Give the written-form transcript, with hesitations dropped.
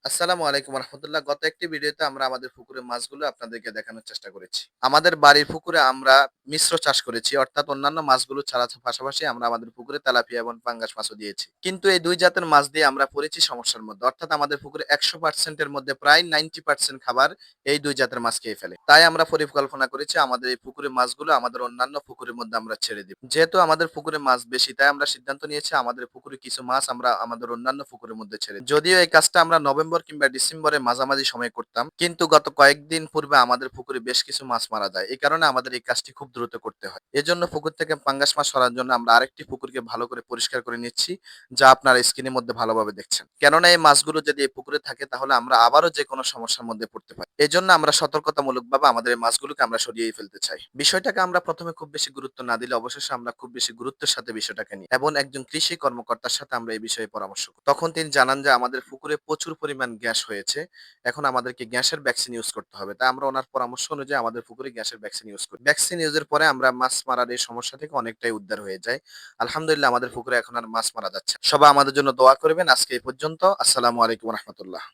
আসসালামু আলাইকুম রহমতুল্লাহ। গত একটি ভিডিওতে আমরা আমাদের পুকুরের মাছগুলো আপনাদেরকে দেখানোর চেষ্টা করেছি। আমাদের বাড়ির পুকুরে আমরা মিশ্র চাষ করেছি, অর্থাৎ অন্যান্য মাছগুলো ছাড়ার পাশাপাশি আমরা আমাদের পুকুরে তেলাপিয়া এবং পাঙ্গাস মাছও দিয়েছি। কিন্তু এই দুই জাতের মাছ দিয়ে আমরা পড়েছি সমস্যার মধ্যে, অর্থাৎ আমাদের পুকুরে 100% এর মধ্যে প্রায় 90% খাবার এই দুই জাতের মাছ খেয়ে ফেলে। তাই আমরা পরিকল্পনা করেছি আমাদের এই পুকুরের মাছগুলো আমাদের অন্যান্য পুকুরের মধ্যে আমরা ছেড়ে দিব। যেহেতু আমাদের পুকুরে মাছ বেশি, তাই আমরা সিদ্ধান্ত নিয়েছি আমাদের পুকুরে কিছু মাছ আমরা আমাদের অন্যান্য পুকুরের মধ্যে ছেড়ে দিব। যদিও এই কাজটা আমরা নভেম্বর কিংবা ডিসেম্বরের মাঝামাঝি সময়ে করতাম, কিন্তু গত কয়েকদিন পূর্বে আমাদের পুকুরে বেশ কিছু মাছ মারা যায়। এই কারণে আমাদের এই কাজটি খুব দ্রুত করতে হয়। এজন্য পুকুর থেকে পাঙ্গাস মাছ সরার জন্য আমরা আরেকটি পুকুরকে ভালো করে পরিষ্কার করে নিচ্ছি, যা আপনার স্ক্রিনের মধ্যে ভালোভাবে দেখছেন। কেননা এই মাছগুলো যদি এই পুকুরে থাকে তাহলে আমরা আবারও যে কোনো সমস্যার মধ্যে পড়তে পারি। এজন্য আমরা সতর্কতামূলকভাবে আমাদের এই মাছগুলোকে আমরা সরিয়ে ফেলতে চাই। বিষয়টাকে আমরা প্রথমে খুব বেশি গুরুত্ব না দিলে অবশেষে আমরা খুব বেশি গুরুত্বের সাথে বিষয়টাকে নিই এবং একজন কৃষি কর্মকর্তার সাথে আমরা এই বিষয়ে পরামর্শ করি। তখন তিনি জানান যে আমাদের পুকুরে প্রচুর পরিমাণ গ্যাস হয়েছে। এখন আমাদেরকে গ্যাসের ভ্যাকসিন ইউজ করতে হবে। তাই আমরা ওনার পরামর্শ অনুযায়ী আমাদের পুকুরে গ্যাসের ভ্যাকসিন ইউজ করি। ভ্যাকসিন ইউজের পরে আমরা মাছ মারার এই সমস্যা থেকে অনেকটাই উদ্ধার হয়ে যাই। আলহামদুলিল্লাহ আমাদের পুকুরে এখন আর মাছ মারা যাচ্ছে না। সবাই আমাদের জন্য দোয়া করবেন। আজকে এই পর্যন্ত। আসসালামু আলাইকুম ওয়া রাহমাতুল্লাহ।